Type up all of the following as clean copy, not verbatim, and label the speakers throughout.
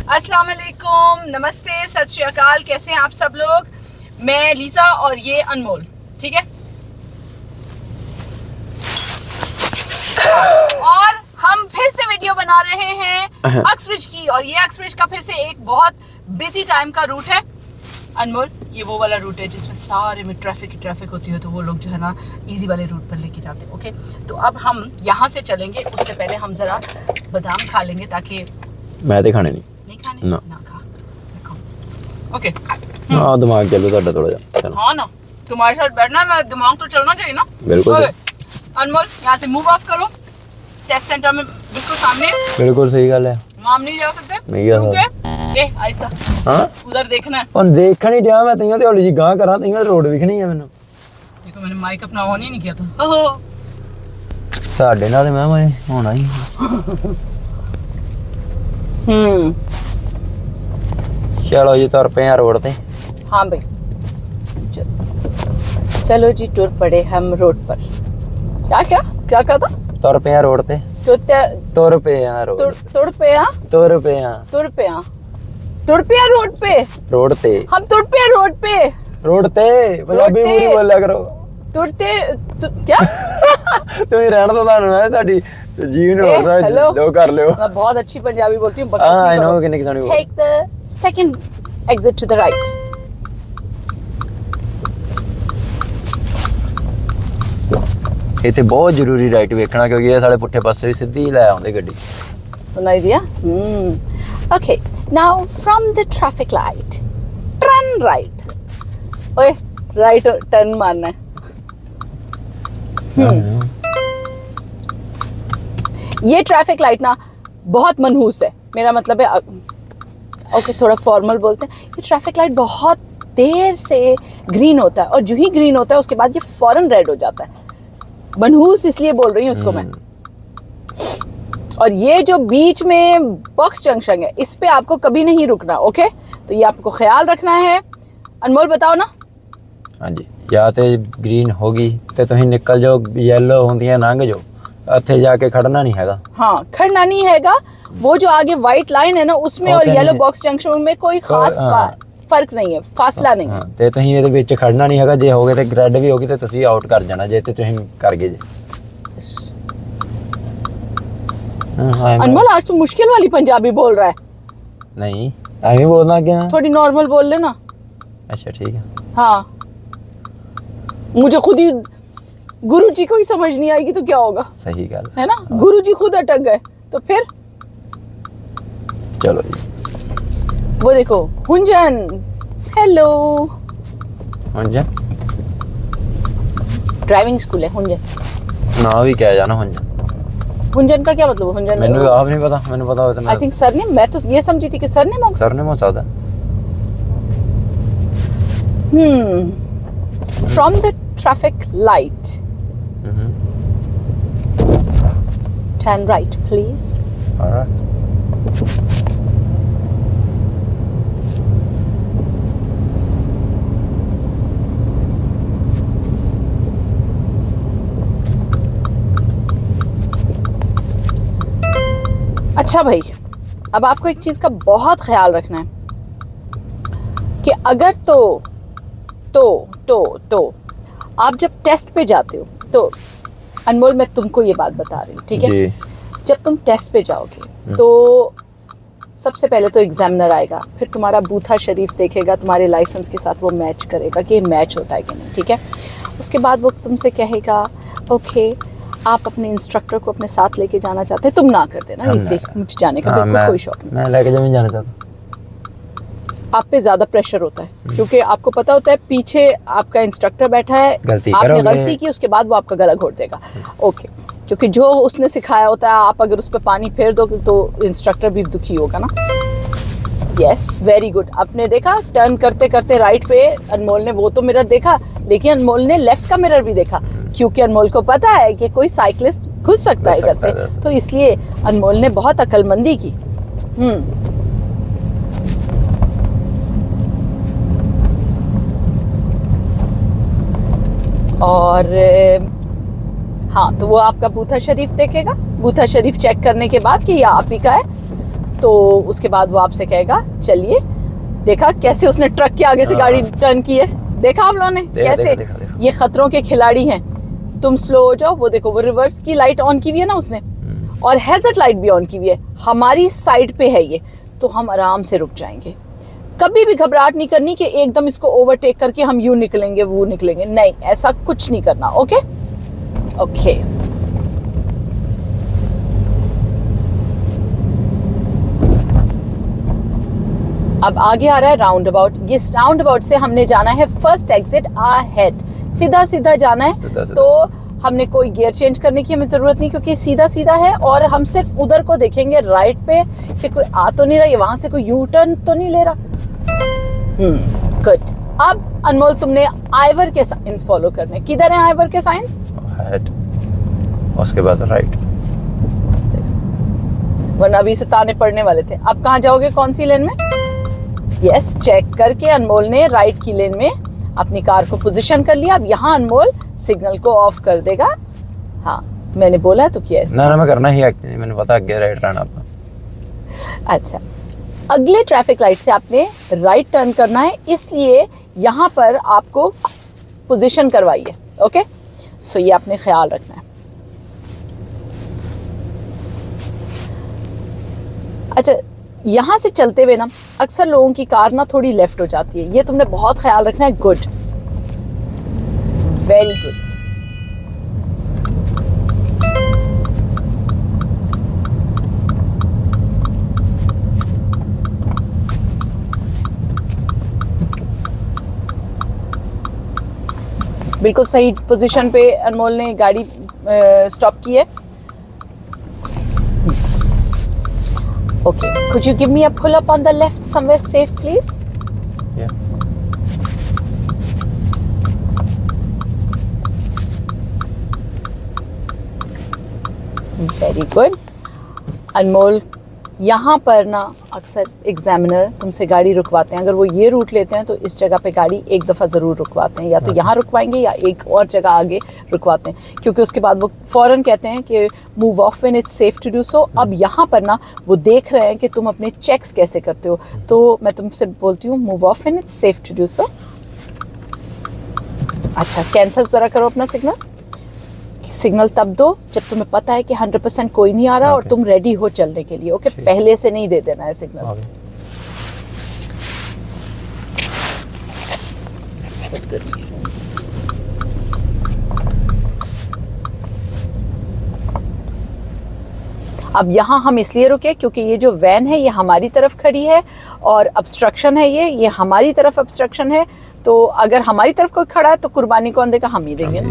Speaker 1: अस्सलाम वालेकुम, नमस्ते, सत श्री अकाल। कैसे हैं आप सब लोग? मैं लीजा और ये अनमोल, ठीक है। और हम फिर से वीडियो बना रहे हैं अक्सब्रिज की, और ये अक्सब्रिज का फिर से एक बहुत बिजी टाइम का रूट है। अनमोल, ये वो वाला रूट है जिसमें सारे में ट्रैफिक होती है, तो वो लोग जो है ना इजी वाले रूट पर लेके जाते हैं। ओके, तो अब हम यहाँ से चलेंगे, उससे पहले हम जरा बादाम खा लेंगे ताकि
Speaker 2: मैं तो खाने नहीं
Speaker 1: खाने
Speaker 2: ना
Speaker 1: खा। ओके,
Speaker 2: हाँ दिमाग चलो ਤੁਹਾਡਾ थोड़ा जा।
Speaker 1: हाँ ना, तुम्हारे साथ बैठना है, दिमाग तो चलना चाहिए ना।
Speaker 2: बिल्कुल।
Speaker 1: अनमोल, यहाँ से मूव ऑफ करो। टेस्ट सेंटर में बिल्कुल सामने।
Speaker 2: बिल्कुल सही गल है।
Speaker 1: वहाँ हम नहीं जा सकते
Speaker 2: नहीं जा
Speaker 1: क्योंकि आहिस्ता,
Speaker 2: हाँ
Speaker 1: उधर देखना है।
Speaker 2: और देखा नहीं दिया मैं तइयां ते हौली जी गां करा तइयां रोड विखनी है मैनू।
Speaker 1: ये तो मैंने माइक अपना ऑन ही नहीं किया था। ओहो,
Speaker 2: ਸਾਡੇ ਨਾਲ ਮੈਂ ਹੋਣਾ ਹੀ। चलो जी तुर पे हैं रोड पे।
Speaker 1: हाँ भाई, चलो जी, टूर पड़े हम रोड पर। क्या क्या क्या कहा था?
Speaker 2: तुर पे हैं रोड पे। तुर पे हैं रोड।
Speaker 1: तुर पे हैं
Speaker 2: तुर पे हैं
Speaker 1: तुर पे हैं तुर पे हैं रोड पे।
Speaker 2: रोड पे
Speaker 1: हम तुर पे हैं रोड पे।
Speaker 2: रोड पे पंजाबी पूरी बोलिया करो।
Speaker 1: तुरते क्या?
Speaker 2: ਤੁਸੀਂ ਰਹਿਣ ਤੋਂ ਤੁਹਾਨੂੰ ਹੈ ਤੁਹਾਡੀ ਜੀਵਨ ਹੋ ਰਿਹਾ
Speaker 1: हेलो,
Speaker 2: जो कर लियो।
Speaker 1: मैं बहुत अच्छी पंजाबी बोलती हूँ।
Speaker 2: हां आई नो कितनी किसानी बोल।
Speaker 1: Take the second exit to the right.
Speaker 2: ਇੱਥੇ ਬਹੁਤ ਜ਼ਰੂਰੀ ਰਾਈਟ ਵੇਖਣਾ ਕਿਉਂਕਿ ਇਹ ਸਾਡੇ ਪੁੱਠੇ ਪਾਸੇ ਵੀ ਸਿੱਧੀ ਲੈ ਆਉਂਦੇ ਗੱਡੀ।
Speaker 1: सुनाई दिया? Okay, now from the traffic light turn right. ओए, राइट टर्न मारना है। ये ट्रैफिक लाइट ना बहुत मनहूस है, मेरा मतलब है। ओके, थोड़ा फॉर्मल बोलते हैं। ये ट्रैफिक लाइट बहुत देर से ग्रीन होता है, और जो ही ग्रीन होता है उसके बाद ये फौरन रेड हो जाता है। मनहूस इसलिए बोल रही हूँ उसको मैं। और ये जो बीच में बॉक्स जंक्शन है, इस पे आपको कभी नहीं रुकना। ओके, तो ये आपको ख्याल रखना है। अनमोल बताओ ना।
Speaker 2: हाँ जी, या तो ग्रीन होगी तो तुम निकल जाओ, येलो होंदियां लंघ जाओ, उत्थे जाके खड़ना नहीं हैगा।
Speaker 1: हाँ, खड़ना नहीं हैगा। वो जो आगे व्हाइट लाइन है ना, उसमें और येलो बॉक्स जंक्शन में कोई खास फर्क नहीं है, फासला नहीं है।
Speaker 2: ਤੇ ਤੁਸੀਂ ਇਹਦੇ ਵਿੱਚ ਖੜਨਾ ਨਹੀਂ ਹੈਗਾ। ਜੇ ਹੋਗੇ ਤੇ ਰੈੱਡ ਵੀ ਹੋਗੀ ਤੇ ਤੁਸੀਂ ਆਊਟ ਕਰ ਜਾਣਾ ਜੇ ਤੇ ਤੁਸੀਂ ਕਰ ਗਏ ਜੇ।
Speaker 1: अनमोल, आज तो मुश्किल वाली पंजाबी बोल रहा है।
Speaker 2: नहीं, ऐਵੇਂ बोलना क्या?
Speaker 1: थोड़ी नॉर्मल बोल लेना।
Speaker 2: अच्छा ठीक है।
Speaker 1: हाँ, मुझे खुद ही गुरु जी को ही समझ नहीं आएगी तो क्या होगा?
Speaker 2: सही गल
Speaker 1: है ना। गुरु जी खुद अटक गए तो फिर।
Speaker 2: चलो जी,
Speaker 1: वो देखो हुंजन। हेलो,
Speaker 2: हुंजन
Speaker 1: ड्राइविंग स्कूल है हुंजन।
Speaker 2: ना भी क्या जाना हुंजन।
Speaker 1: हुंजन का क्या मतलब? हुंजन
Speaker 2: मैंने आप नहीं पता, मैंने पता होता।
Speaker 1: आई थिंक सर ने, मैं तो ये समझी थी कि सर ने
Speaker 2: सर ने हो सकता।
Speaker 1: From the traffic light turn right please.
Speaker 2: Alright.
Speaker 1: अच्छा भाई, अब आपको एक चीज का बहुत ख्याल रखना है कि अगर तो आप जब टेस्ट पे जाते हो तो अनमोल, मैं तुमको ये बात बता रही हूँ, ठीक है? जब तुम टेस्ट पे जाओगे तो सबसे पहले तो एग्जामिनर आएगा, फिर तुम्हारा बूथा शरीफ देखेगा, तुम्हारे लाइसेंस के साथ वो मैच करेगा कि ये मैच होता है कि नहीं, ठीक है? उसके बाद वो तुमसे कहेगा ओके, आप अपने इंस्ट्रक्टर को अपने साथ लेके जाना चाहते हैं, तुम ना कर देना, इसलिए मुझे जाने का बिल्कुल कोई शौक नहीं।
Speaker 2: मैं लेके जाना चाहता।
Speaker 1: आप पे ज्यादा प्रेशर होता है क्योंकि आपको पता होता है पीछे आपका इंस्ट्रक्टर बैठा है, आपने गलती की, उसके बाद वो आपका गला घोट देगा। ओके, क्योंकि जो उसने सिखाया होता है, आप अगर उस पर पानी फेर दो तो इंस्ट्रक्टर भी दुखी होगा ना। Yes, very good. आपने देखा टर्न करते करते राइट पे अनमोल ने वो तो मिरर देखा, लेकिन अनमोल ने लेफ्ट का मिरर भी देखा, क्योंकि अनमोल को पता है कि कोई साइकिलिस्ट घुस सकता है इधर से, तो इसलिए अनमोल ने बहुत अक्लमंदी की। और हाँ, तो वो आपका बूथा शरीफ देखेगा। बूथा शरीफ चेक करने के बाद कि ये आप ही का है, तो उसके बाद वो आपसे कहेगा चलिए। देखा कैसे उसने ट्रक के आगे से गाड़ी टर्न की है, देखा आप लोगों ने कैसे? देखा। ये खतरों के खिलाड़ी हैं। तुम स्लो हो जाओ, वो देखो वो रिवर्स की लाइट ऑन की हुई है ना उसने, और हैजर्ड लाइट भी ऑन की हुई है, हमारी साइड पे है ये, तो हम आराम से रुक जाएंगे। कभी भी घबराहट नहीं करनी कि एकदम इसको ओवरटेक करके हम यूं निकलेंगे वो निकलेंगे, नहीं, ऐसा कुछ नहीं करना। Okay okay. अब आगे आ रहा है राउंड अबाउट। ये राउंड अबाउट से हमने जाना है फर्स्ट एग्जिट अहेड, सीधा सीधा जाना है। तो हमने कोई गियर चेंज करने की हमें जरूरत नहीं, क्योंकि सीधा सीधा है और हम सिर्फ उधर को देखेंगे राइट पे कि कोई आ तो नहीं रहा, ये वहां से कोई यू टर्न तो नहीं ले रहा। गुड। अब अनमोल तुमने आइवर के साइंस फॉलो करने। किधर है आइवर के साइंस?
Speaker 2: हेड, उसके बाद राइट,
Speaker 1: वरना अभी से ताने पड़ने वाले थे। अब कहाँ जाओगे, कौन सी लेन में? यस, चेक करके अनमोल ने राइट की लेन में अपनी कार को पोजीशन कर लिया। अब यहाँ अनमोल सिग्नल को ऑफ कर देगा। हाँ, मैंने बोला तो किया है
Speaker 2: ना, मैं करना ही एक्चुअली, मैंने पता आगे राइट रहना था।
Speaker 1: अच्छा, अगले ट्रैफिक लाइट से आपने राइट टर्न करना है, इसलिए यहाँ पर आपको पोजीशन करवाई है। ओके, सो ये आपने ख्याल रखना है। अच्छा, यहाँ से चलते हुए ना अक्सर लोगों की कार ना थोड़ी लेफ्ट हो जाती है, ये तुमने बहुत ख्याल रखना है। Good, very good. बिल्कुल सही पोजीशन पे अनमोल ने गाड़ी स्टॉप की है। Okay, could you give me a pull up on the left somewhere safe, please?
Speaker 2: Yeah.
Speaker 1: Very good. अनमोल, यहाँ पर ना अक्सर एग्जामिनर तुमसे गाड़ी रुकवाते हैं। अगर वो ये रूट लेते हैं तो इस जगह पे गाड़ी एक दफ़ा ज़रूर रुकवाते हैं, या तो यहाँ रुकवाएंगे या एक और जगह आगे रुकवाते हैं, क्योंकि उसके बाद वो फ़ौरन कहते हैं कि move off when it's safe to do so. अब यहाँ पर ना वो देख रहे हैं कि तुम अपने चेक्स कैसे करते हो, तो मैं तुमसे बोलती हूँ move off when it's safe to do so. अच्छा, कैंसिल ज़रा करो अपना सिग्नल तब दो जब तुम्हें पता है कि 100% कोई नहीं आ रहा और तुम रेडी हो चलने के लिए। ओके, पहले से नहीं दे देना है सिग्नल। अब यहाँ हम इसलिए रुके क्योंकि ये जो वैन है ये हमारी तरफ खड़ी है और ऑब्स्ट्रक्शन है, ये हमारी तरफ ऑब्स्ट्रक्शन है। तो अगर हमारी तरफ कोई खड़ा है तो कुर्बानी कौन देगा? हम ही देंगे ना।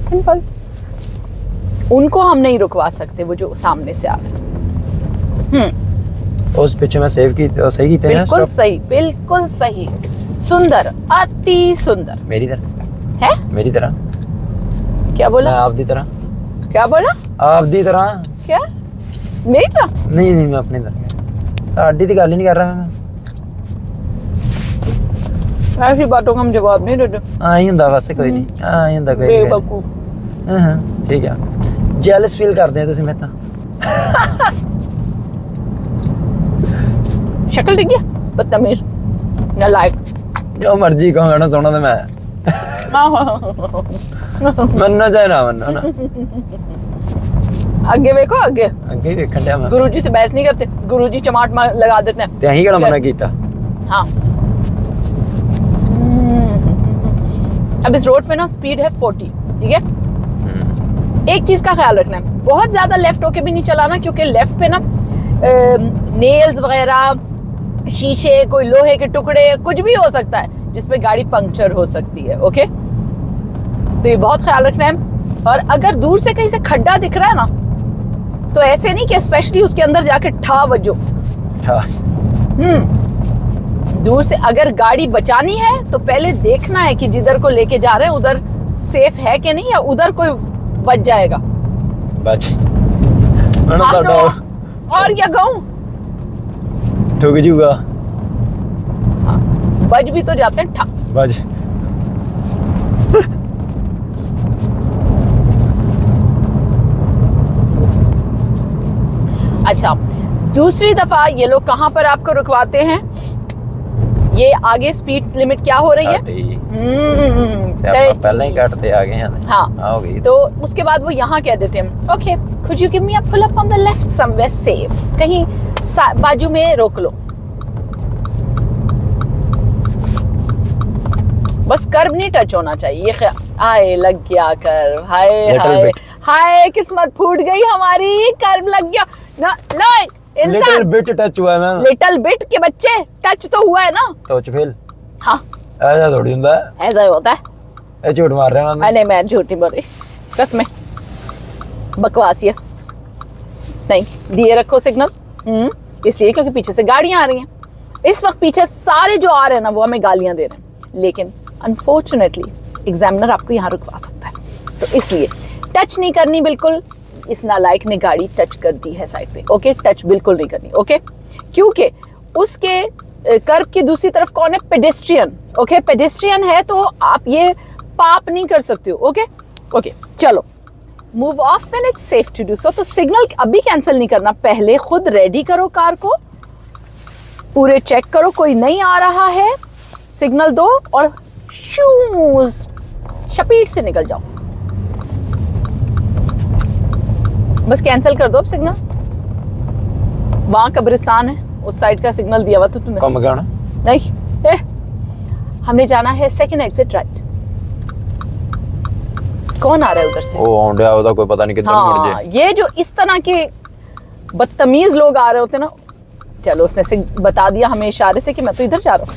Speaker 1: सिंपल। उनको हम नहीं रुकवा सकते, वो जो सामने से आ रहे हैं।
Speaker 2: उस पीछे में सेव की सही की
Speaker 1: बिल्कुल सही, बिल्कुल सही, सुंदर, अति सुंदर।
Speaker 2: मेरी तरह
Speaker 1: है?
Speaker 2: मेरी तरह
Speaker 1: क्या बोला?
Speaker 2: आप दी तरह।
Speaker 1: क्या बोला?
Speaker 2: आप दी तरह।
Speaker 1: क्या? मेरी तरह?
Speaker 2: नहीं नहीं, मैं अपनी तरह। साडी दी गल ही नहीं कर रहा मैं।
Speaker 1: ऐसी बातों का हम जवाब नहीं देते।
Speaker 2: हाँ, ही हुंदा वैसे कोई नहीं। हाँ, ही हुंदा कोई नहीं।
Speaker 1: बेवकूफ।
Speaker 2: हाँ, ठीक है। जेलस फील करते हैं तुसी मैं ਤਾਂ।
Speaker 1: शक्ल दिख गया? बदतमीज, नालायक।
Speaker 2: जो मर्जी कहो ना, सोना तो मैं मन्नो चाहे ना मन्नो ना।
Speaker 1: आगे देखो, आगे
Speaker 2: आगे देखण दिया मैं।
Speaker 1: गुरुजी से बहस नहीं करते, गुरुजी चमाट मार लगा देते हैं।
Speaker 2: ते अहीं केड़ा मना कीता?
Speaker 1: हाँ। अब इस रोड पे ना स्पीड है 40, ठीक है? एक चीज का ख्याल रखना है, बहुत ज्यादा लेफ्ट होके भी नहीं चलाना, क्योंकि लेफ्ट पे ना नेल्स वगैरह, शीशे, कोई लोहे के टुकड़े, कुछ भी हो सकता है जिसपे गाड़ी पंक्चर हो सकती है। ओके, तो ये बहुत ख्याल रखना है। और अगर दूर से कहीं से खड्डा दिख रहा है ना, तो ऐसे नहीं कि स्पेशली उसके अंदर जाके ठा बजो। दूर से अगर गाड़ी बचानी है तो पहले देखना है कि जिधर को लेके जा रहे हैं उधर सेफ है कि नहीं, या उधर कोई बच जाएगा।
Speaker 2: बच
Speaker 1: और क्या कहूं,
Speaker 2: ठुक जूगा।
Speaker 1: बच भी तो जाते हैं।
Speaker 2: बच।
Speaker 1: अच्छा, दूसरी दफा ये लोग कहाँ पर आपको रुकवाते हैं, ये आगे स्पीड लिमिट क्या हो रही है,
Speaker 2: पहले ही काटते आगे हैं।
Speaker 1: हाँ
Speaker 2: हो गई।
Speaker 1: तो उसके बाद वो यहाँ कह देते हैं okay could you give me a pull up on the left somewhere safe, कहीं बाजू में रोक लो। बस कर्व नहीं टच होना चाहिए। हाय लग गया कर्व, हाय हाय हाय किस्मत फूट गई हमारी, कर्व लग गया ना।
Speaker 2: लिटिल बिट टच हुआ है मैम।
Speaker 1: लिटिल बिट के बच्चे टच तो हुआ है ना।
Speaker 2: Touch fail.
Speaker 1: हाँ
Speaker 2: ऐसा थोड़ी होता है,
Speaker 1: ऐसा ही होता है।
Speaker 2: ये झूठ मार रहे हैं मैम।
Speaker 1: नहीं मैं झूठ नहीं बोल रही, कसम बकवास ये नहीं। दिए रखो सिग्नल, इसलिए क्योंकि पीछे से गाड़ियां आ रही हैं। इस वक्त पीछे सारे जो आ रहे हैं ना वो हमें गालियां दे रहे हैं, लेकिन अनफॉर्चुनेटली एग्जामिनर आपको यहाँ रुकवा सकता है, तो इसलिए टच नहीं करनी बिल्कुल। इस नालायक ने गाड़ी टच कर दी है साइड पे, ओके टच बिल्कुल नहीं करनी, ओके क्योंकि उसके कर्व की दूसरी तरफ कौन है, पेडेस्ट्रियन, ओके पेडेस्ट्रियन है तो आप ये पाप नहीं कर सकते हो, ओके ओके चलो move off when it's safe to do so. तो सिग्नल अभी कैंसिल नहीं करना, पहले खुद रेडी करो कार को, पूरे चेक करो कोई नहीं आ रहा है, सिग्नल दो और शूज शपीट से निकल जाओ। बस कैंसिल कर दो अब सिग्नल। वहां कब्रिस्तान है, उस साइड का सिग्नल दिया हुआ तो तुमने
Speaker 2: कम गाना
Speaker 1: नहीं हमने जाना है सेकंड एग्जिट राइट। कौन आ रहा है उधर से,
Speaker 2: वो औंडिया होता कोई पता नहीं किधर मुड़ जाए।
Speaker 1: ये जो इस तरह के बदतमीज लोग आ रहे होते ना, चलो उसने से बता दिया हमें इशारे से कि मैं तो इधर जा रहा हूँ।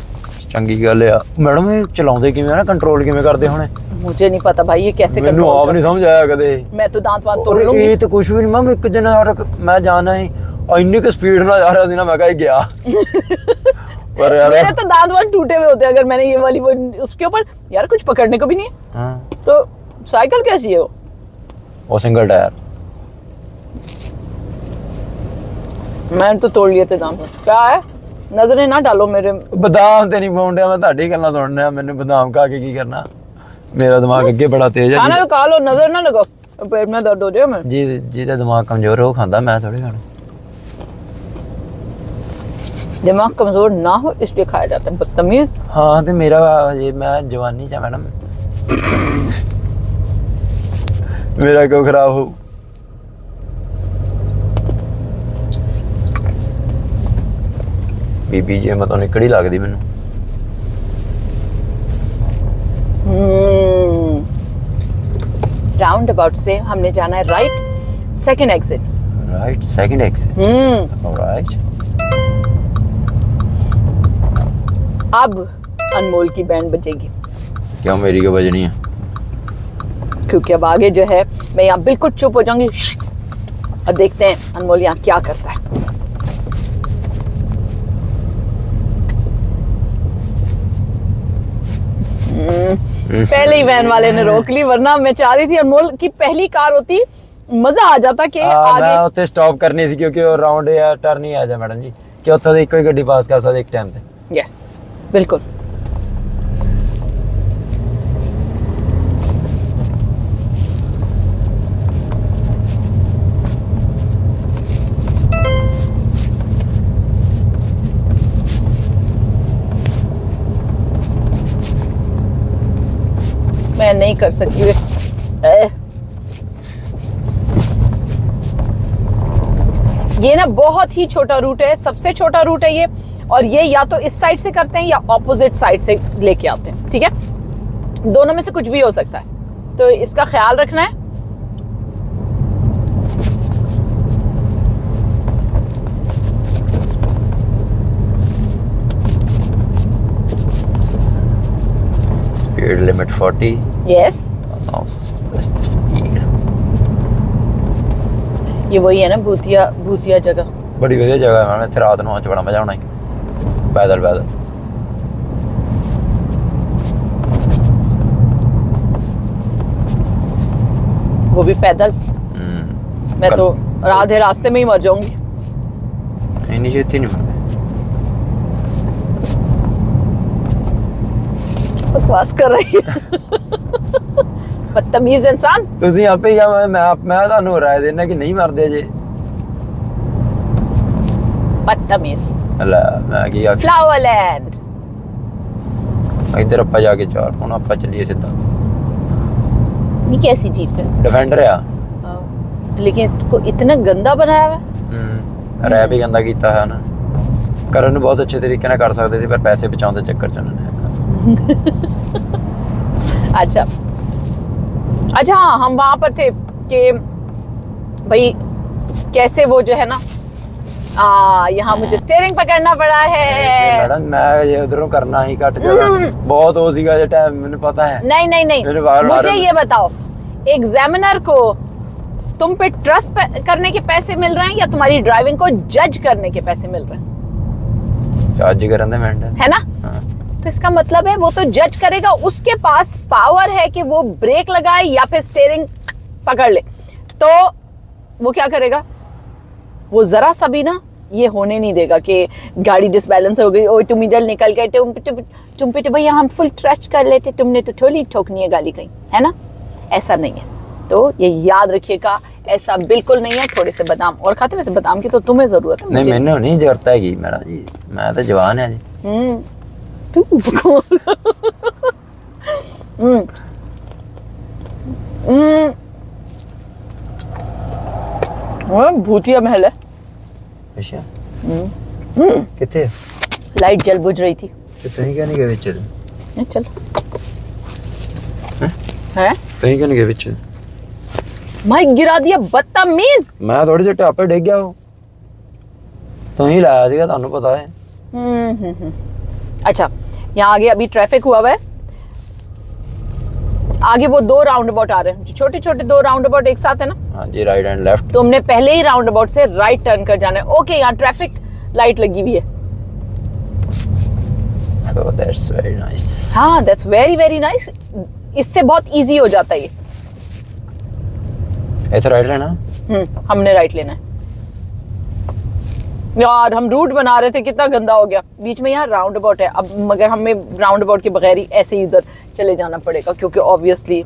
Speaker 2: चंगी गल है मैडम, ये चलाਉਂਦੇ किवें ना कंट्रोल किवें करदे होने,
Speaker 1: मुझे नहीं पता भाई ये कैसे
Speaker 2: ਮੈਨੂੰ ਆਪ नहीं समझ आया कदे।
Speaker 1: मैं तो दांत वांत तोड़ लूंगी।
Speaker 2: ये तो कुछ भी नहीं मैम, एक दिन मैं जाना है ਇੰਨੀ ਕੁ स्पीड ਨਾਲ जा रहा ਸੀ ना, मैं कहा गया पर यार
Speaker 1: मेरे तो दांत वांत टूटे हुए होते अगर मैंने ये वाली वो उसके ऊपर यार कुछ पकड़ने को भी नहीं है।
Speaker 2: हां
Speaker 1: तो साइकिल कैसी है
Speaker 2: वो सिंगल टायर।
Speaker 1: मैंने तो तोड़ लिए थे दांत। क्या है, नजरें ना डालो मेरे।
Speaker 2: बादाम ते नहीं पाउंडे, मैं ਤੁਹਾਡੀ ਗੱਲਾਂ ਸੁਣ ਰਿਹਾ, ਮੈਨੂੰ ਬਾਦਾਮ ਖਾ ਕੇ ਕੀ ਕਰਨਾ, मेरा दिमाग ਅੱਗੇ बड़ा तेज है।
Speaker 1: खाना तो खा लो, नजर ना लगाओ, पेट में दर्द हो जाए। मैं
Speaker 2: जी ਜਿਹਦਾ ਦਿਮਾਗ ਕਮਜ਼ੋਰ ਹੋ ਖਾਂਦਾ, मैं थोड़ी खाना।
Speaker 1: दिमाग कमजोर ना हो इसलिए खाया जाता है, बदतमीज।
Speaker 2: हाँ तो मेरा ये मैं जवानी चा मैडम मेरा क्यों खराब हो। बीबी जी मैं तो निकड़ी लगती मैनू।
Speaker 1: राउंड अबाउट से हमने जाना है right second exit.
Speaker 2: Right second exit. Alright.
Speaker 1: अब अनमोल की बैंड बजेगी।
Speaker 2: क्यों मेरी क्यों बजनी है?
Speaker 1: क्योंकि अब आगे जो है मैं यहाँ बिल्कुल चुप हो जाऊंगी और देखते हैं अनमोल यहाँ क्या करता है। पहले ही वैन वाले ने रोक ली, वरना मैं चाह रही थी अनमोल की पहली कार होती, मजा आ जाता कि आगे
Speaker 2: मैं उत्ते स्टॉप करनी सी क्योंकि वो राउंड या टर्न ही आ जाए मैडम जी, कि उत्ते एक ही गड्डी पास कर सकते एक टाइम पे।
Speaker 1: यस बिल्कुल। मैं नहीं कर सकती ये ना बहुत ही छोटा रूट है, सबसे छोटा रूट है ये, और ये या तो इस साइड से करते हैं या ऑपोजिट साइड से लेके आते हैं, ठीक है, दोनों में से कुछ भी हो सकता है, तो इसका ख्याल रखना है।
Speaker 2: Speed limit 40।
Speaker 1: यस
Speaker 2: स्पीड
Speaker 1: ये वही है ना भूतिया जगह।
Speaker 2: बड़ी ਵਧੀਆ जगह है, मैं रात ਨੂੰ बड़ा मजा आना है पैदल पैदल।
Speaker 1: वो भी पैदल। मैं तो आधे रास्ते में ही मर जाऊंगी।
Speaker 2: नहीं छेती नहीं मरते।
Speaker 1: बकवास कर रही है बदतमीज इंसान।
Speaker 2: ਤੁਸੀਂ ਆਪੇ ਜਾਂ ਮੈਂ ਤੁਹਾਨੂੰ ਰਾਏ ਦੇਣਾ ਕਿ ਨਹੀਂ ਮਰਦੇ ਜੇ।
Speaker 1: बदतमीज।
Speaker 2: ਲੈ ਮੈਂ ਕੀ ਆ
Speaker 1: फ्लावरलैंड।
Speaker 2: ਇੱਧਰ ਆਪਾਂ ਜਾ ਕੇ ਚਾਰ ਹੁਣ ਆਪਾਂ ਚੱਲੀਏ ਸਿੱਧਾ
Speaker 1: ये कैसी जीप है?
Speaker 2: डिफेंडर आ
Speaker 1: लेकिन इसको इतना गंदा बनाया हुआ है।
Speaker 2: रैप ही गंदा कीता है ना ਕਰਨ ਨੂੰ ਬਹੁਤ ਅੱਛੇ ਤਰੀਕੇ ਨਾਲ ਕਰ ਸਕਦੇ ਸੀ ਪਰ ਪੈਸੇ ਬਚਾਉਣ ਦੇ ਚੱਕਰ ਚ ਉਹਨਾਂ ਨੇ
Speaker 1: अच्छा अच्छा, हाँ हम वहां पर थे कि भाई कैसे वो जो है ना यहाँ मुझे स्टीयरिंग पकड़ना पड़ा है।
Speaker 2: मैडम मैं ये उधरों करना ही कट जाना बहुत हो सीगा ये टाइम मैंने पता है।
Speaker 1: नहीं नहीं नहीं, मुझे ये बताओ एग्जामिनर को तुम पे ट्रस्ट करने के पैसे मिल रहे हैं या तुम्हारी ड्राइविंग को जज करने के पैसे मिल रहे हैं?
Speaker 2: जज करने में
Speaker 1: है ना। तो इसका मतलब है वो तो जज करेगा, उसके पास पावर है कि वो ब्रेक लगाए या फिर स्टीयरिंग पकड़ ले। तो वो क्या करेगा, वो जरा सा भी ना ये होने नहीं देगा कि गाड़ी डिसबैलेंस हो गई, ओ तुम इधर निकल गए, तुम पे तो भैया हम फुल ट्रस्ट कर लेते, तुमने तो थोड़ी ठोकनी है गाड़ी कहीं, है ना। ऐसा नहीं है, तो ये याद रखिएगा, ऐसा बिल्कुल नहीं है। थोड़े से बादाम और खाते, वैसे बादाम की तो तुम्हें जरूरत है।
Speaker 2: नहीं मैंने नहीं जरूरत है की मैडम जी, मैं तो जवान है जी।
Speaker 1: तू भूतिया महल है।
Speaker 2: अच्छा कितने
Speaker 1: लाइट जल बुझ रही थी।
Speaker 2: कहीं क्या नहीं गए बिच
Speaker 1: चल है
Speaker 2: कहीं क्या नहीं गए बिच
Speaker 1: माइक गिरा दिया बदतमीज।
Speaker 2: मैं थोड़ी सी टापे डिग गया हूं तो ही लाया सीगा, थानू पता है।
Speaker 1: अच्छा यहाँ आगे अभी ट्रैफिक हुआ हुआ है, आगे वो 2 राउंड अबाउट आ रहे हैं, छोटे छोटे 2 राउंड अबाउट एक साथ है ना।
Speaker 2: हाँ जी, राइट एंड लेफ्ट।
Speaker 1: तो हमने पहले ही राउंड अबाउट से राइट टर्न कर जाना है। ओके, यहाँ ट्रैफिक लाइट लगी हुई है।
Speaker 2: So that's very nice.
Speaker 1: हाँ, that's very very nice। इससे बहुत इजी हो जाता है ये।
Speaker 2: ऐसा राइट लेना।
Speaker 1: हमने राइट लेना है यार। हम रूट बना रहे थे, कितना गंदा हो गया। बीच में यहाँ राउंड अबाउट है अब, मगर हमें राउंड अबाउट के बगैर ही ऐसे ही उधर चले जाना पड़ेगा, क्योंकि ऑब्वियसली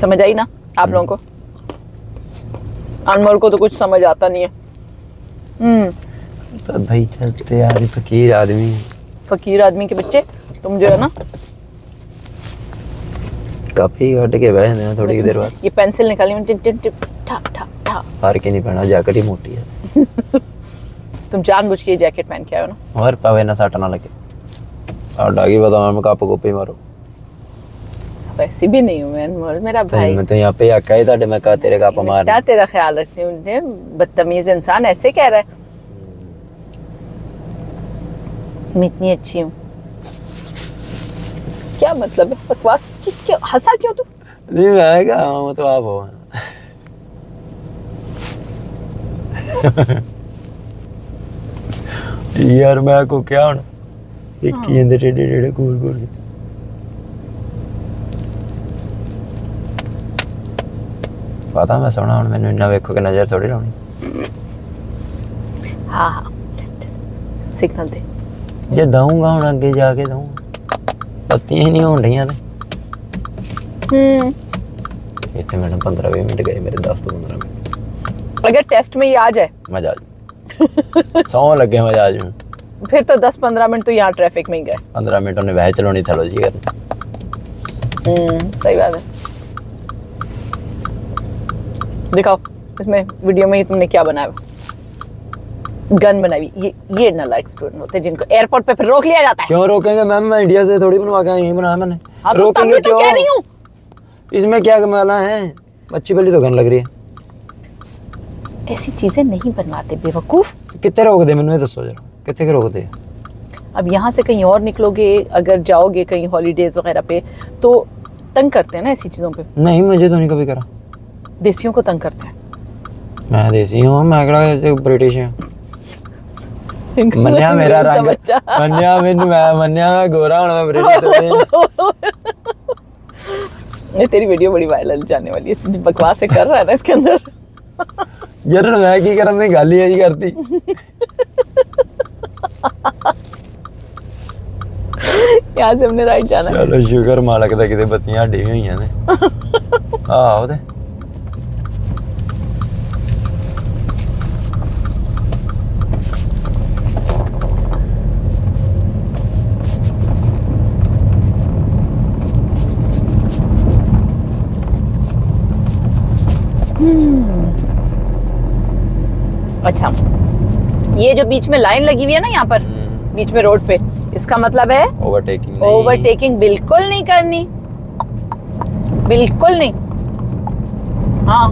Speaker 1: समझ आई ना आप लोगों को। अनमोल को तो कुछ समझ आता नहीं है।
Speaker 2: तो भाई चलते यार, फकीर
Speaker 1: आदमी के बच्चे तुम जो है ना,
Speaker 2: काफी हट के बैठे हैं थोड़ी देर बाद।
Speaker 1: ये पेंसिल निकाली में टिप टिप टिप ठा ठा ठा।
Speaker 2: फर्क ही नहीं पड़ना, जैकेट ही मोटी है।
Speaker 1: तुम जानबूझ के जैकेट पहन के आए हो ना।
Speaker 2: और पावे ना सट ना लगे और डागी बताओ मैं कप को पे मारो।
Speaker 1: वैसे भी नहीं हूं मैं अनमोल, मेरा भाई।
Speaker 2: मैं तो यहाँ पे आका ही ताड़े मैं कहा तेरे कप मार।
Speaker 1: क्या तेरा ख्याल रखती हूं, बदतमीज इंसान ऐसे कह रहा है। मैं इतनी अच्छी हूँ, क्या मतलब है बकवास? क्यों हंसा क्यों तू?
Speaker 2: नहीं मैं क्या हूँ तो आप हो। यार मैं को क्या होना एक ही अंदर टेढ़े टेढ़े घूर घूर के पता मैं सोना हूँ मैंने इन्ना वेखो के नजर थोड़ी लानी।
Speaker 1: हाँ हाँ सिग्नल दे
Speaker 2: जे दूंगा हूँ अगे जाके दूंगा, पत्तियां ही नहीं होन रही थे। इतने मैडम 15-20 मिनट गए मेरे, 10 तो 15 मिनट।
Speaker 1: अगर टेस्ट में ये आ जाए
Speaker 2: मजा आ जाए। 100 लगे मजा आ जाए।
Speaker 1: फिर तो 10-15 मिनट तो यहाँ ट्रैफिक में ही गए।
Speaker 2: 15 मिनट उन्हें वह चलानी थलो जी करनी।
Speaker 1: सही बात है। दिखाओ इसमें वीडियो में ही तुमने क्या बनाया, गन बनाई। ये नालायक स्टूडेंट होते हैं जिनको एयरपोर्ट पे फिर रोक लिया जाता है।
Speaker 2: क्यों रोकेंगे मैम, मैं इंडिया से थोड़ी बनवा के यहीं बनाया मैंने।
Speaker 1: हाँ,
Speaker 2: रोकेंगे
Speaker 1: तो कह रही हूँ
Speaker 2: इसमें क्या कमाना है, अच्छी भली तो गन लग रही है।
Speaker 1: ऐसी चीजें नहीं बनवाते बेवकूफ।
Speaker 2: कितने रोक दे मैंने दसो जरा, कितने के रोक दे?
Speaker 1: अब यहाँ से कहीं और निकलोगे, अगर जाओगे कहीं हॉलीडेज वगैरह पे तो तंग करते हैं ना ऐसी चीजों पे।
Speaker 2: नहीं मुझे तो नहीं कभी करा।
Speaker 1: देसियों को तंग करते हैं।
Speaker 2: मैं देसी हूँ, मैं कड़ा ब्रिटिश हूँ। मन्या मेरा रंग, मन्या मैं गोरा हूँ, मैं ब्रिटिश
Speaker 1: ये तेरी वीडियो बड़ी वायरल जाने वाली है, बकवास से कर रहा है ना इसके अंदर।
Speaker 2: यार मैं की करन दी गल ही करती।
Speaker 1: यहाँ से हमने राइट जाना है।
Speaker 2: चलो शुक्र मालक दा किते बत्तियां डी हुई ने। आओ ते
Speaker 1: अच्छा, ये जो बीच में लाइन लगी हुई है ना यहाँ पर बीच में रोड पे, इसका मतलब है ओवरटेकिंग बिल्कुल नहीं करनी, बिल्कुल नहीं। हाँ,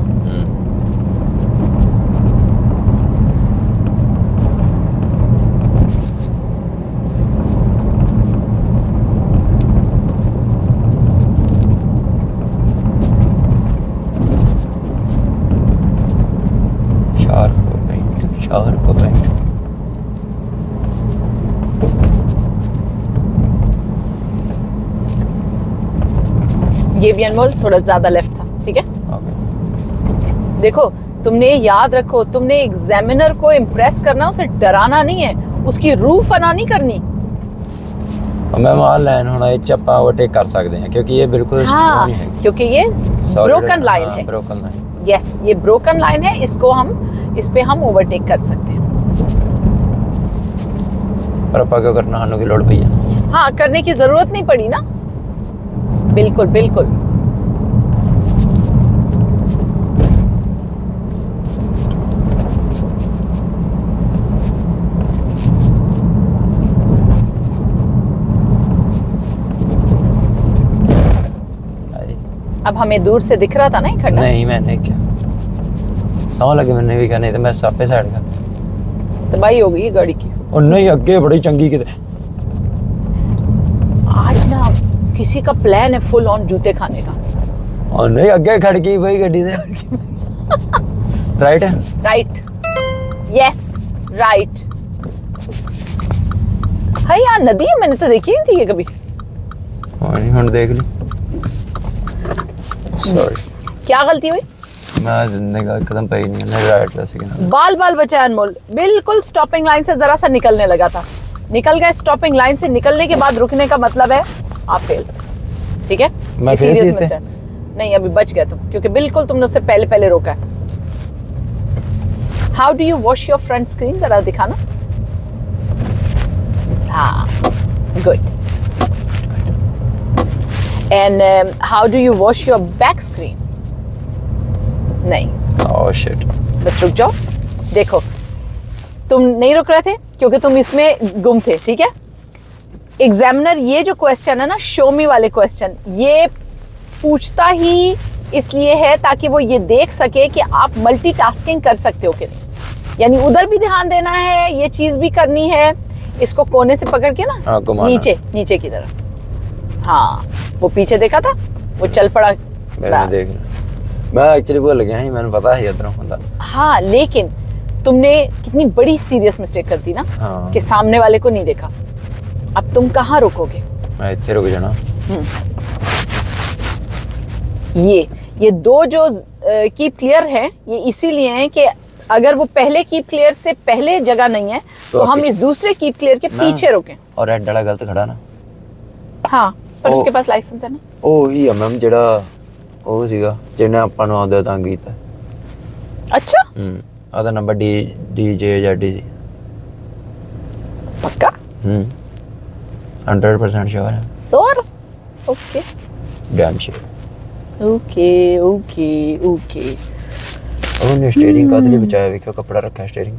Speaker 1: ये भी अनमोल थोड़ा ज्यादा लेफ्ट था, ठीक है। देखो, तुमने याद रखो, तुमने एग्जामिनर को इम्प्रेस करना, उसे डराना नहीं है, उसकी रूह फना नहीं करनी।
Speaker 2: मैं मान लाइन होना ये चप्पा ओवरटेक कर सकते हैं क्योंकि ये बिल्कुल
Speaker 1: हाँ,
Speaker 2: नहीं है,
Speaker 1: क्योंकि ये ब्रोकन लाइन है।
Speaker 2: ब्रोकन लाइन,
Speaker 1: यस, ये ब्रोकन लाइन है, इसको हम, इस पे हम ओवरटेक कर सकते हैं।
Speaker 2: पर अपा क्यों करना, हानो की लोड भैया।
Speaker 1: हाँ, करने की जरूरत नहीं पड़ी ना, बिल्कुल बिल्कुल। अब हमें दूर से दिख रहा था ना ये खड्डा?
Speaker 2: नहीं, मैंने क्या समझ लगे, मैंने भी कहा, नहीं तो मैं सापे साइड का
Speaker 1: तबाही हो गई गाड़ी की।
Speaker 2: और नहीं, अगे बड़ी चंगी किते
Speaker 1: आज ना किसी का प्लान है फुल ऑन जूते खाने का।
Speaker 2: और नहीं, अगे खड़ गई भाई गाड़ी से। राइट है,
Speaker 1: राइट, यस राइट। है यार, नदी है, मैंने तो देखी नहीं थी ये कभी।
Speaker 2: नहीं, हम देख ली। सॉरी,
Speaker 1: क्या गलती हुई?
Speaker 2: मैं जिंदगी का कदम पे ही नहीं, मैं राइट जैसे कि
Speaker 1: बाल बाल बचा अनमोल, बिल्कुल स्टॉपिंग लाइन से जरा सा निकलने लगा था, निकल गए। स्टॉपिंग लाइन से निकलने के बाद रुकने का मतलब है आप फेल, ठीक है।
Speaker 2: मैं
Speaker 1: सीरियस मिस्टेक नहीं, अभी बच गए तुम, क्योंकि बिल्कुल तुमने उससे पहले पहले रोका है। How do you wash your front screen, जरा दिखाना। हाँ, good. And how do you wash your back screen? नहीं।
Speaker 2: ओह शिट,
Speaker 1: बस रुक जाओ। देखो, तुम नहीं रुक रहे थे क्योंकि तुम इसमें गुम थे, ठीक है। एग्जामिनर ये जो क्वेश्चन है ना, शो मी वाले क्वेश्चन, ये पूछता ही इसलिए है ताकि वो ये देख सके कि आप मल्टीटास्किंग कर सकते हो कि नहीं। यानी उधर भी ध्यान देना है, ये चीज भी करनी है, इसको कोने से पकड़ के ना नीचे नीचे की तरफ। हाँ, वो पीछे देखा था, वो चल पड़ा।
Speaker 2: मैं एक्चुअली बोल गया, मैंने पता है इधर होता।
Speaker 1: हाँ, लेकिन तुमने कितनी बड़ी सीरियस मिस्टेक कर दी ना।
Speaker 2: हाँ।
Speaker 1: कि सामने वाले को नहीं देखा। अब तुम कहाँ रुकोगे?
Speaker 2: मैं इतने रुक जाना।
Speaker 1: ये दो जो कीप क्लियर है, ये इसीलिए है कि अगर वो पहले कीप क्लियर से पहले जगह नहीं है तो हम इस दूसरे कीप क्लियर के पीछे रुकें।
Speaker 2: और रेड वाला गलत खड़ा ना।
Speaker 1: हाँ, पर उसके पास लाइसेंस है ना।
Speaker 2: ਉਹ ਹੀ ਆ ਮੈਮ ਜਿਹੜਾ ਉਹ ਸੀਗਾ ਜਿਹਨੇ ਆਪਾਂ ਨੂੰ ਆਉਂਦੇ ਤੰਗ ਕੀਤਾ।
Speaker 1: अच्छा,
Speaker 2: ਉਹਦਾ ਨੰਬਰ DJ ਜਾਂ DC।
Speaker 1: पक्का?
Speaker 2: 100% श्योर है।
Speaker 1: Sure? Okay
Speaker 2: damn sure.
Speaker 1: Okay okay okay.
Speaker 2: ਉਹਨੇ स्टीयरिंग का लिए बचाया भी, क्यों कपड़ा रखा है स्टीयरिंग।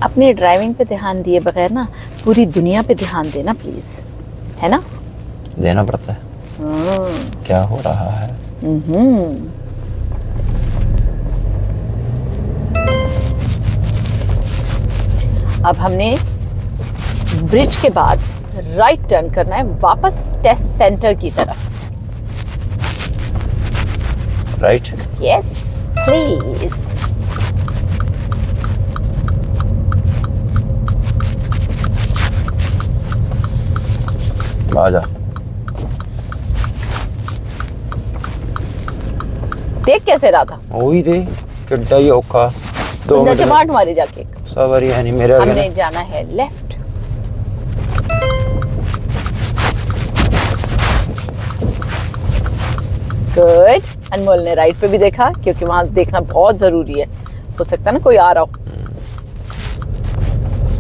Speaker 1: अपनी ड्राइविंग पे ध्यान दिए बगैर ना पूरी दुनिया पे ध्यान देना प्लीज, है ना।
Speaker 2: देना पड़ता है। क्या हो रहा है?
Speaker 1: अब हमने ब्रिज के बाद राइट टर्न करना है वापस टेस्ट सेंटर की तरफ।
Speaker 2: राइट?
Speaker 1: Yes please.
Speaker 2: आ जा।
Speaker 1: देख कैसे रहा था?
Speaker 2: वही थे किड्डा ही औखा। 2 मिनट
Speaker 1: मार मारे जाके।
Speaker 2: सवारी है नहीं मेरे।
Speaker 1: हमने जाना है लेफ्ट। गुड। अनमोल ने राइट पे भी देखा क्योंकि वहां देखना बहुत जरूरी है, हो सकता है ना कोई आ रहा हो।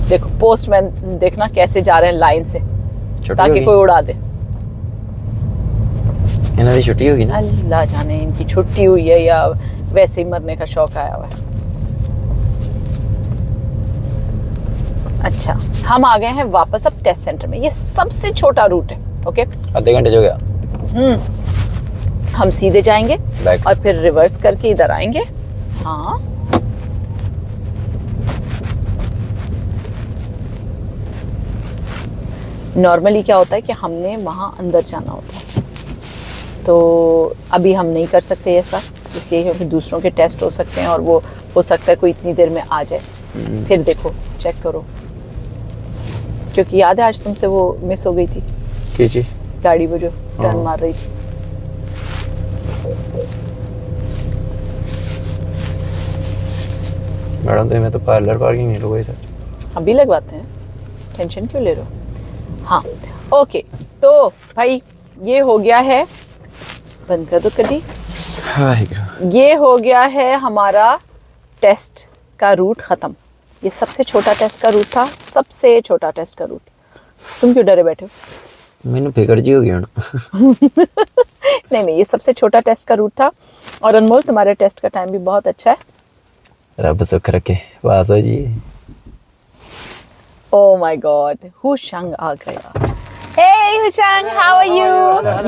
Speaker 1: देखो पोस्टमैन देखना कैसे जा रहे हैं लाइन से, ताकि कोई उड़ा दे।
Speaker 2: इन्हां दी छुट्टी होगी ना?
Speaker 1: अल्लाह जाने इनकी छुट्टी हुई है या वैसे ही मरने का शौक आया हुआ है। अच्छा, हम आ गए हैं वापस अब टेस्ट सेंटर में। ये सबसे छोटा रूट है। ओके,
Speaker 2: आधे घंटे हो गया।
Speaker 1: हम सीधे जाएंगे
Speaker 2: Back.
Speaker 1: और फिर रिवर्स करके इधर आएंगे। हाँ, नॉर्मली क्या होता है कि हमने वहाँ अंदर जाना होता है, तो अभी हम नहीं कर सकते ऐसा, इसलिए क्योंकि दूसरों के टेस्ट हो सकते हैं और वो हो सकता है कोई इतनी देर में आ जाए। फिर देखो, चेक करो, क्योंकि याद है आज तुमसे वो मिस हो गई थी
Speaker 2: जी
Speaker 1: गाड़ी, वो जो टर्न मार रही थी।
Speaker 2: मैडम तो मैं तो पार्लर पार्किंग नहीं लगवाई सर।
Speaker 1: अभी लगवाते हैं, टेंशन क्यों ले रहे हो? हाँ, ओके, तो भाई ये हो गया है, बंद कर दो कदी। ये हो गया है हमारा टेस्ट का रूट खत्म। ये सबसे छोटा टेस्ट का रूट था, सबसे छोटा टेस्ट का रूट। तुम क्यों डरे बैठे हो?
Speaker 2: मैंने फिकर जी हो गया ना।
Speaker 1: नहीं, ये सबसे छोटा टेस्ट का रूट था। और अनमोल, तुम्हारे टेस्ट का टाइम भी बहुत अच्छा है।
Speaker 2: रब सुख रखे, पास हो जी।
Speaker 1: Oh my God, Hushang आ गया। Hey Hushang, how are you?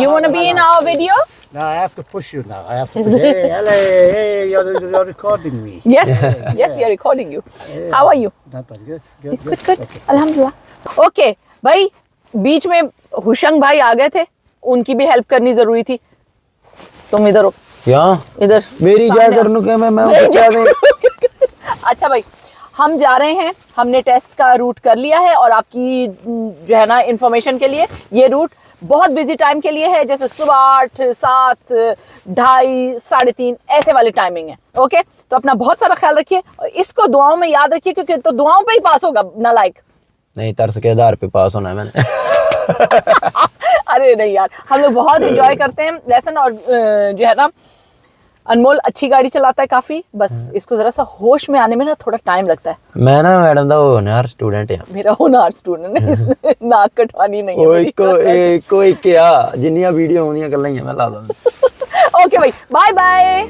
Speaker 1: You want to be in our video?
Speaker 3: No, I have to push you now. I have to push. Hey, hello, hey, you're recording me.
Speaker 1: Yes, yes, we are recording you. How are you?
Speaker 3: Not bad, good.
Speaker 1: Good. Alhamdulillah. Okay, भाई बीच में हुशंग भाई आ गए थे, उनकी भी help करनी जरूरी थी। तुम इधर हो,
Speaker 2: यहाँ
Speaker 1: इधर
Speaker 2: मेरी क्या करनू के मैं बचा दे।
Speaker 1: अच्छा भाई, हम जा रहे हैं, हमने टेस्ट का रूट कर लिया है और आपकी जो है ना इंफॉर्मेशन के लिए, ये रूट बहुत बिजी टाइम के लिए है, जैसे सुबह 8, 7, 2:30, 3:30 ऐसे वाले टाइमिंग है। ओके, तो अपना बहुत सारा ख्याल रखिए और इसको दुआओं में याद रखिए, क्योंकि तो दुआओं पे ही पास होगा नालायक।
Speaker 2: नहीं, तरस के आधार पे पास होना है मैंने।
Speaker 1: अरे नहीं यार, हम लोग बहुत एंजॉय करते हैं लेसन। और जो है ना, अनमोल अच्छी गाड़ी चलाता है काफी, बस इसको जरा सा होश में आने में ना थोड़ा टाइम लगता है।
Speaker 2: मैं ना मैडम दा होनहार स्टूडेंट है।
Speaker 1: मेरा होनहार स्टूडेंट है, इसने नाक कटवानी नहीं है मेरी।
Speaker 2: कोई क्या जिन्नियां वीडियो होंदियां गल्लां ही मैं ला दूं।
Speaker 1: ओके भाई, बाय बाय।